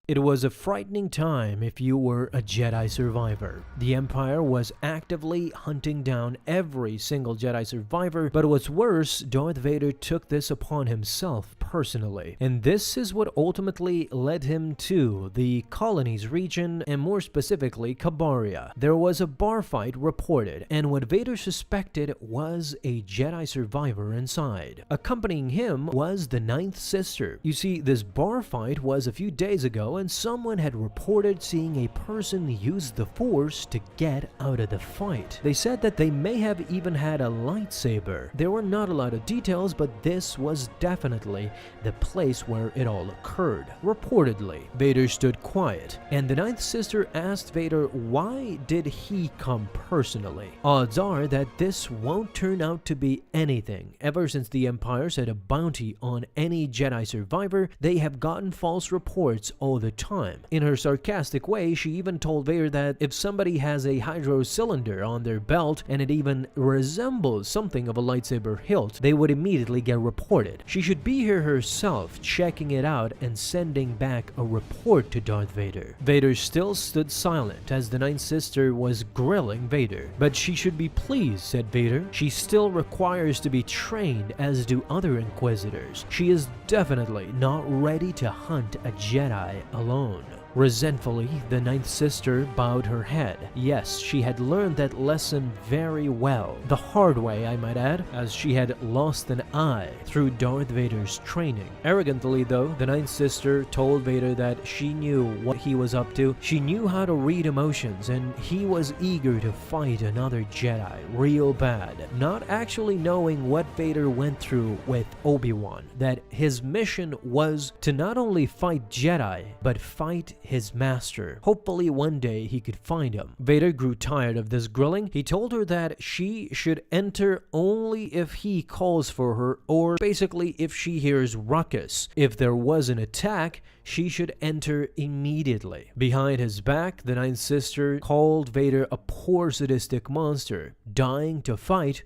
It was a frightening time if you were a Jedi survivor. The Empire was actively hunting down every single Jedi survivor, but what's worse, Darth Vader took this upon himself personally. And this is what ultimately led him to the Colonies region, and more specifically, Cabaria. There was a bar fight reported, and what Vader suspected was a Jedi survivor inside. Accompanying him was the Ninth Sister. You see, this bar fight was a few days ago, and someone had reported seeing a person use the Force to get out of the fight. They said that they may have even had a lightsaber. There were not a lot of details, but this was definitely the place where it all occurred. Reportedly, Vader stood quiet, and the Ninth Sister asked Vader why did he come personally. Odds are that this won't turn out to be anything. Ever since the Empire set a bounty on any Jedi survivor, they have gotten false reports all the time. In her sarcastic way, she even told Vader that if somebody has a hydro cylinder on their belt and it even resembles something of a lightsaber hilt, they would immediately get reported. She should be here herself, checking it out and sending back a report to Darth Vader. Vader still stood silent as the Ninth Sister was grilling Vader. But she should be pleased, said Vader. She still requires to be trained, as do other Inquisitors. She is definitely not ready to hunt a Jedi alone. Resentfully, the Ninth Sister bowed her head. Yes, she had learned that lesson very well. The hard way, I might add, as she had lost an eye through Darth Vader's training. Arrogantly, though, the Ninth Sister told Vader that she knew what he was up to. She knew how to read emotions, and he was eager to fight another Jedi real bad. Not actually knowing what Vader went through with Obi-Wan. That his mission was to not only fight Jedi, but fight his master. Hopefully one day he could find him. Vader grew tired of this grilling. He told her that she should enter only if he calls for her, or basically if she hears ruckus. If there was an attack, she should enter immediately. Behind his back, the Ninth Sister called Vader a poor sadistic monster, dying to fight,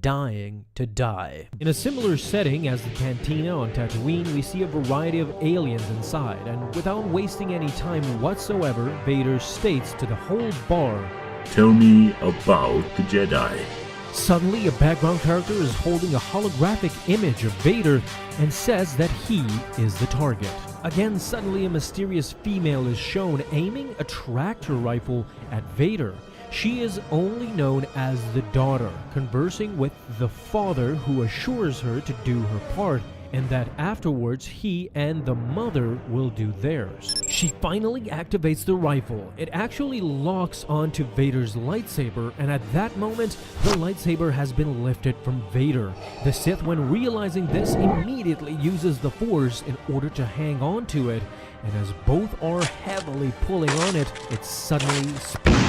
dying to die. In a similar setting as the cantina on Tatooine, we see a variety of aliens inside, and without wasting any time whatsoever, Vader states to the whole bar, "Tell me about the Jedi." Suddenly, a background character is holding a holographic image of Vader and says that he is the target. Again, suddenly a mysterious female is shown aiming a tractor rifle at Vader. She is only known as the daughter, conversing with the father, who assures her to do her part and that afterwards he and the mother will do theirs. She finally activates the rifle. It actually locks onto Vader's lightsaber, and at that moment, the lightsaber has been lifted from Vader. The Sith, when realizing this, immediately uses the Force in order to hang on to it, and as both are heavily pulling on it, it suddenly splits.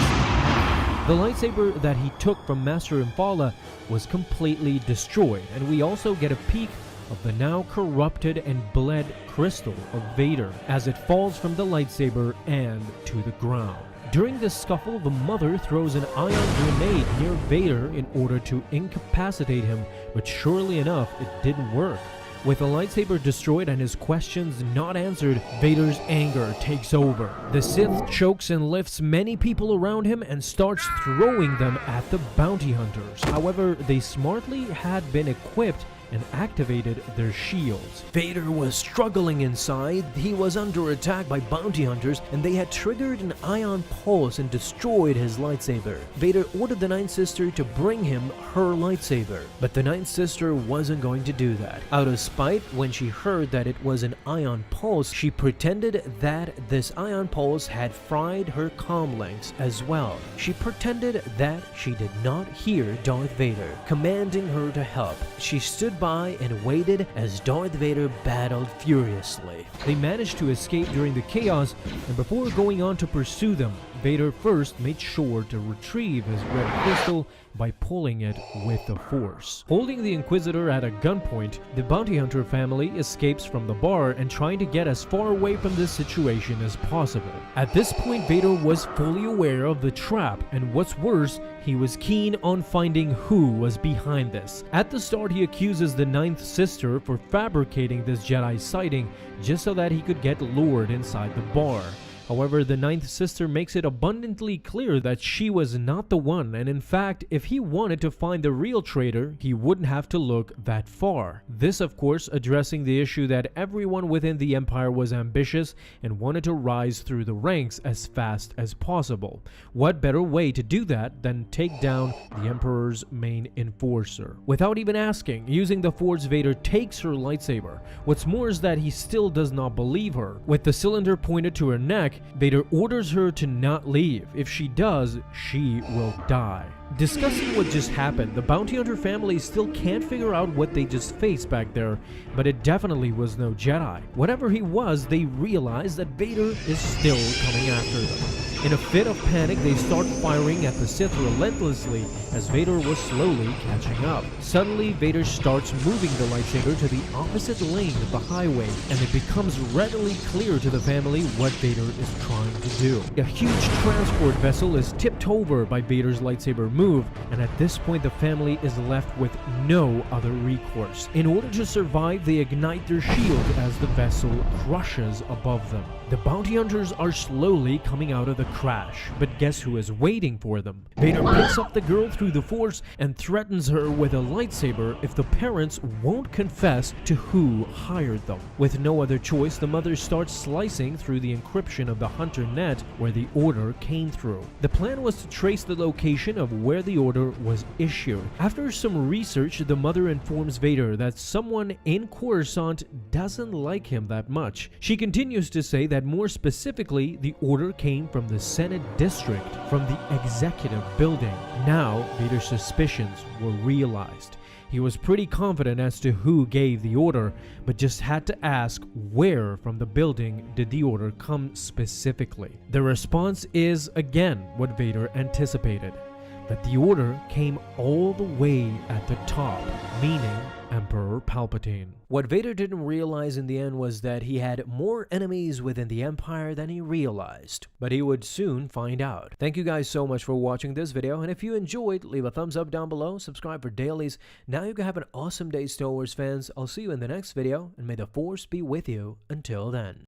The lightsaber that he took from Master Impala was completely destroyed, and we also get a peek of the now corrupted and bled crystal of Vader as it falls from the lightsaber and to the ground. During this scuffle, the mother throws an ion grenade near Vader in order to incapacitate him, but surely enough, it didn't work. With the lightsaber destroyed and his questions not answered, Vader's anger takes over. The Sith chokes and lifts many people around him and starts throwing them at the bounty hunters. However, they smartly had been equipped and activated their shields. Vader was struggling inside. He was under attack by bounty hunters, and they had triggered an ion pulse and destroyed his lightsaber. Vader ordered the Ninth Sister to bring him her lightsaber, but the Ninth Sister wasn't going to do that. Out of spite, when she heard that it was an ion pulse, she pretended that this ion pulse had fried her comlinks as well. She pretended that she did not hear Darth Vader, commanding her to help. She stood by and waited as Darth Vader battled furiously. They managed to escape during the chaos, and before going on to pursue them, Vader first made sure to retrieve his red crystal by pulling it with the Force. Holding the Inquisitor at a gunpoint, the bounty hunter family escapes from the bar and trying to get as far away from this situation as possible. At this point, Vader was fully aware of the trap, and what's worse, he was keen on finding who was behind this. At the start, he accuses the Ninth Sister for fabricating this Jedi sighting just so that he could get lured inside the bar. However, the Ninth Sister makes it abundantly clear that she was not the one, and in fact, if he wanted to find the real traitor, he wouldn't have to look that far. This, of course, addressing the issue that everyone within the Empire was ambitious and wanted to rise through the ranks as fast as possible. What better way to do that than take down the Emperor's main enforcer? Without even asking, using the Force, Vader takes her lightsaber. What's more is that he still does not believe her. With the cylinder pointed to her neck, Vader orders her to not leave. If she does, she will die. Discussing what just happened, the bounty hunter family still can't figure out what they just faced back there, but it definitely was no Jedi. Whatever he was, they realize that Vader is still coming after them. In a fit of panic, they start firing at the Sith relentlessly as Vader was slowly catching up. Suddenly, Vader starts moving the lightsaber to the opposite lane of the highway, and it becomes readily clear to the family what Vader is trying to do. A huge transport vessel is tipped over by Vader's lightsaber move, and at this point the family is left with no other recourse. In order to survive, they ignite their shield as the vessel crushes above them. The bounty hunters are slowly coming out of the crash, but guess who is waiting for them? Vader picks up the girl through the Force and threatens her with a lightsaber if the parents won't confess to who hired them. With no other choice, the mother starts slicing through the encryption of the hunter net where the order came through. The plan was to trace the location of where the order was issued. After some research, the mother informs Vader that someone in Coruscant doesn't like him that much. She continues to say that more specifically, the order came from the Senate district, from the executive building. Now, Vader's suspicions were realized. He was pretty confident as to who gave the order, but just had to ask where from the building did the order come specifically. The response is again what Vader anticipated, that the order came all the way at the top, meaning Emperor Palpatine. What Vader didn't realize in the end was that he had more enemies within the Empire than he realized, but he would soon find out. Thank you guys so much for watching this video, and if you enjoyed, leave a thumbs up down below, subscribe for dailies. Now you can have an awesome day, Star Wars fans. I'll see you in the next video, and may the Force be with you until then.